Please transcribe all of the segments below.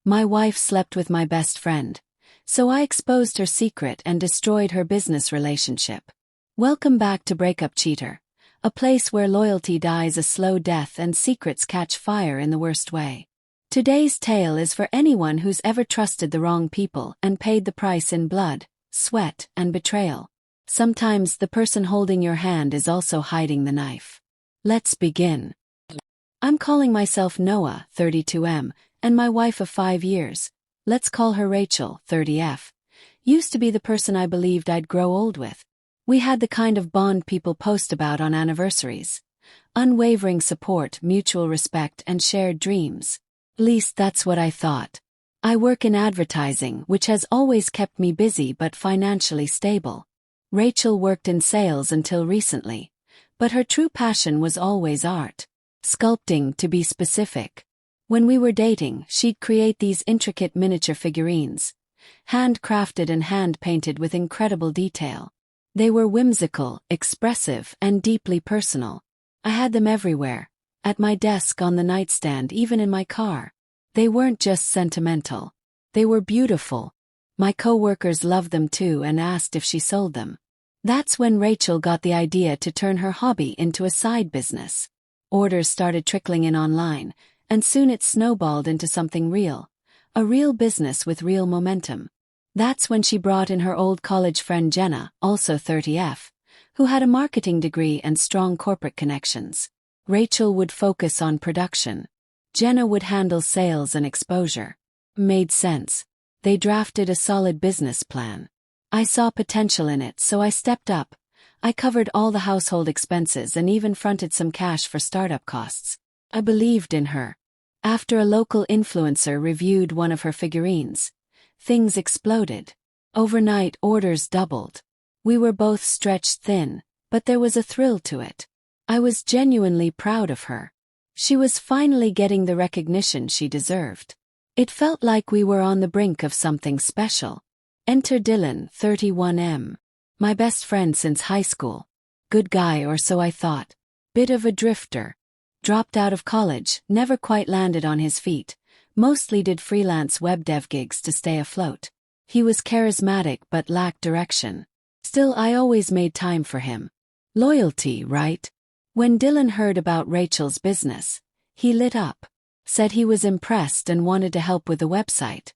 My wife slept with my best friend, so I exposed her secret and destroyed her business relationship. Welcome back to Breakup Cheater, a place where loyalty dies a slow death and secrets catch fire in the worst way. Today's tale is for anyone who's ever trusted the wrong people and paid the price in blood, sweat, and betrayal. Sometimes the person holding your hand is also hiding the knife. Let's begin. I'm calling myself Noah, 32M, and my wife of 5 years, let's call her Rachel, 30F, used to be the person I believed I'd grow old with. We had the kind of bond people post about on anniversaries. Unwavering support, mutual respect, and shared dreams. At least that's what I thought. I work in advertising, which has always kept me busy but financially stable. Rachel worked in sales until recently, but her true passion was always art. Sculpting, to be specific. When we were dating, she'd create these intricate miniature figurines, handcrafted and hand-painted with incredible detail. They were whimsical, expressive, and deeply personal. I had them everywhere, at my desk, on the nightstand, even in my car. They weren't just sentimental. They were beautiful. My coworkers loved them too and asked if she sold them. That's when Rachel got the idea to turn her hobby into a side business. Orders started trickling in online, and soon it snowballed into something real. A real business with real momentum. That's when she brought in her old college friend Jenna, also 30F, who had a marketing degree and strong corporate connections. Rachel would focus on production. Jenna would handle sales and exposure. Made sense. They drafted a solid business plan. I saw potential in it, so I stepped up. I covered all the household expenses and even fronted some cash for startup costs. I believed in her. After a local influencer reviewed one of her figurines, things exploded. Overnight, orders doubled. We were both stretched thin, but there was a thrill to it. I was genuinely proud of her. She was finally getting the recognition she deserved. It felt like we were on the brink of something special. Enter Dylan, 31M. My best friend since high school. Good guy, or so I thought. Bit of a drifter. Dropped out of college, never quite landed on his feet. Mostly did freelance web dev gigs to stay afloat. He was charismatic but lacked direction. Still, I always made time for him. Loyalty, right? When Dylan heard about Rachel's business, he lit up. Said he was impressed and wanted to help with the website.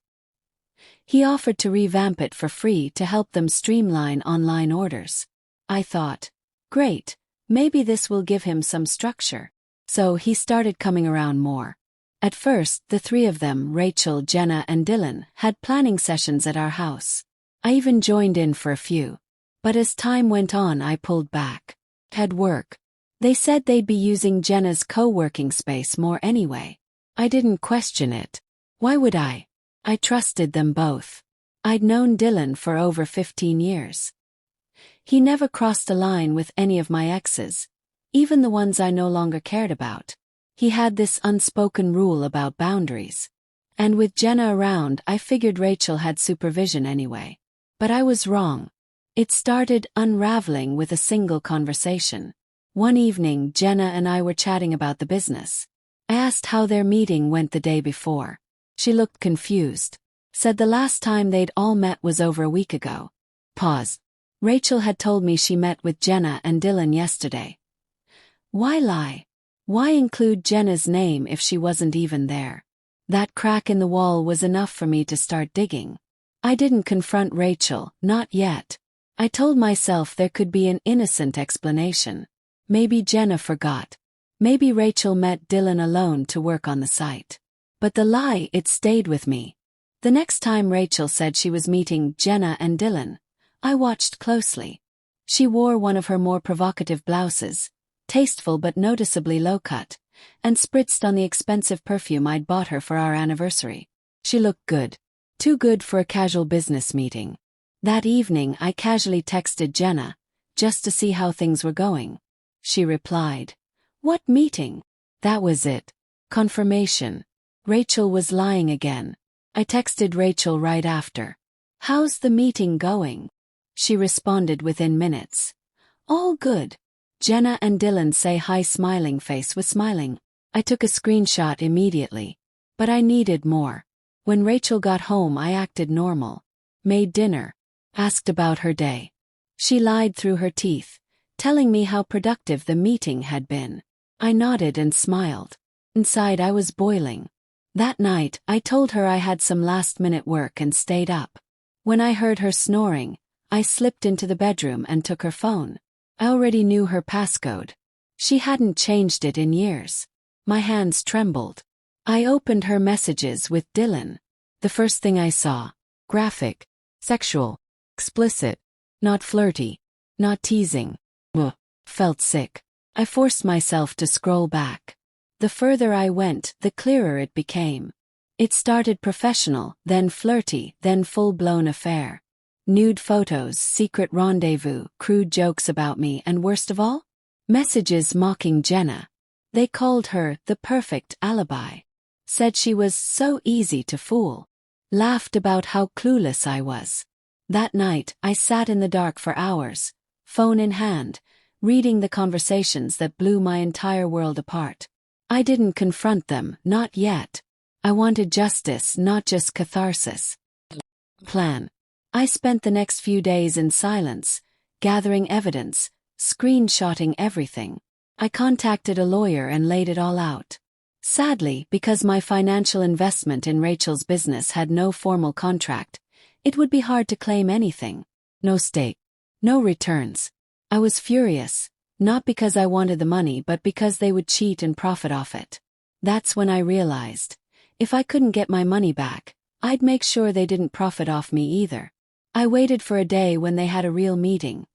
He offered to revamp it for free to help them streamline online orders. I thought, great, maybe this will give him some structure. So he started coming around more. At first, the three of them, Rachel, Jenna, and Dylan, had planning sessions at our house. I even joined in for a few. But as time went on, I pulled back. Had work. They said they'd be using Jenna's co-working space more anyway. I didn't question it. Why would I? I trusted them both. I'd known Dylan for over 15 years. He never crossed a line with any of my exes, even the ones I no longer cared about. He had this unspoken rule about boundaries. And with Jenna around, I figured Rachel had supervision anyway. But I was wrong. It started unraveling with a single conversation. One evening, Jenna and I were chatting about the business. I asked how their meeting went the day before. She looked confused. Said the last time they'd all met was over a week ago. Pause. Rachel had told me she met with Jenna and Dylan yesterday. Why lie? Why include Jenna's name if she wasn't even there? That crack in the wall was enough for me to start digging. I didn't confront Rachel, not yet. I told myself there could be an innocent explanation. Maybe Jenna forgot. Maybe Rachel met Dylan alone to work on the site. But the lie, it stayed with me. The next time Rachel said she was meeting Jenna and Dylan, I watched closely. She wore one of her more provocative blouses, tasteful but noticeably low-cut, and spritzed on the expensive perfume I'd bought her for our anniversary. She looked good. Too good for a casual business meeting. That evening I casually texted Jenna, just to see how things were going. She replied, "What meeting?" That was it. Confirmation. Rachel was lying again. I texted Rachel right after. "How's the meeting going?" She responded within minutes. "All good." Jenna and Dylan say hi, smiling face was smiling. I took a screenshot immediately. But I needed more. When Rachel got home, I acted normal. Made dinner. Asked about her day. She lied through her teeth, telling me how productive the meeting had been. I nodded and smiled. Inside I was boiling. That night, I told her I had some last-minute work and stayed up. When I heard her snoring, I slipped into the bedroom and took her phone. I already knew her passcode. She hadn't changed it in years. My hands trembled. I opened her messages with Dylan. The first thing I saw. Graphic. Sexual. Explicit. Not flirty. Not teasing. Ugh. Felt sick. I forced myself to scroll back. The further I went, the clearer it became. It started professional, then flirty, then full-blown affair. Nude photos, secret rendezvous, crude jokes about me, and worst of all? Messages mocking Jenna. They called her the perfect alibi. Said she was so easy to fool. Laughed about how clueless I was. That night, I sat in the dark for hours, phone in hand, reading the conversations that blew my entire world apart. I didn't confront them, not yet. I wanted justice, not just catharsis. Plan. I spent the next few days in silence, gathering evidence, screenshotting everything. I contacted a lawyer and laid it all out. Sadly, because my financial investment in Rachel's business had no formal contract, it would be hard to claim anything. No stake. No returns. I was furious, not because I wanted the money but because they would cheat and profit off it. That's when I realized, if I couldn't get my money back, I'd make sure they didn't profit off me either. I waited for a day when they had a real meeting.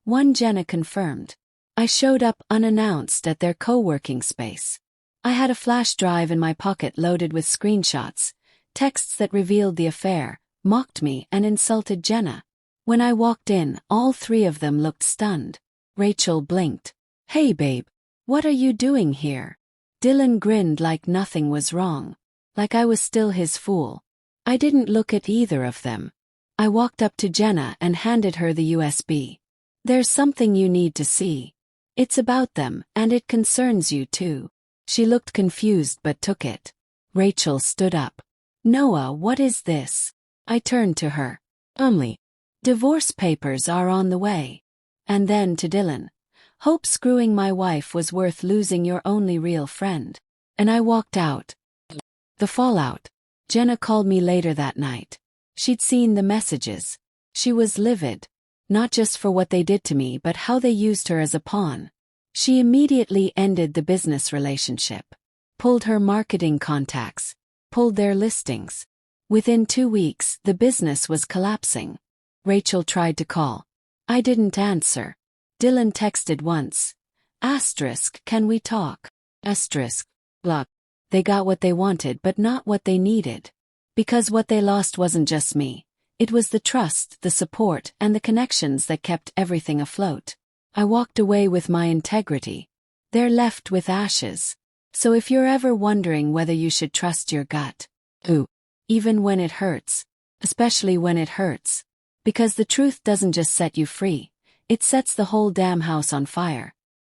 One Jenna confirmed. I showed up unannounced at their co-working space. I had a flash drive in my pocket loaded with screenshots, texts that revealed the affair, mocked me, and insulted Jenna. When I walked in, all three of them looked stunned. Rachel blinked. "Hey babe, what are you doing here?" Dylan grinned like nothing was wrong. Like I was still his fool. I didn't look at either of them. I walked up to Jenna and handed her the USB. "There's something you need to see. It's about them, and it concerns you too." She looked confused but took it. Rachel stood up. "Noah, what is this?" I turned to her. Divorce papers are on the way." And then to Dylan. "Hope screwing my wife was worth losing your only real friend." And I walked out. The fallout. Jenna called me later that night. She'd seen the messages. She was livid. Not just for what they did to me but how they used her as a pawn. She immediately ended the business relationship. Pulled her marketing contacts. Pulled their listings. Within 2 weeks, the business was collapsing. Rachel tried to call. I didn't answer. Dylan texted once. *, can we talk? Block. They got what they wanted but not what they needed. Because what they lost wasn't just me. It was the trust, the support, and the connections that kept everything afloat. I walked away with my integrity. They're left with ashes. So if you're ever wondering whether you should trust your gut, even when it hurts, especially when it hurts, because the truth doesn't just set you free, it sets the whole damn house on fire.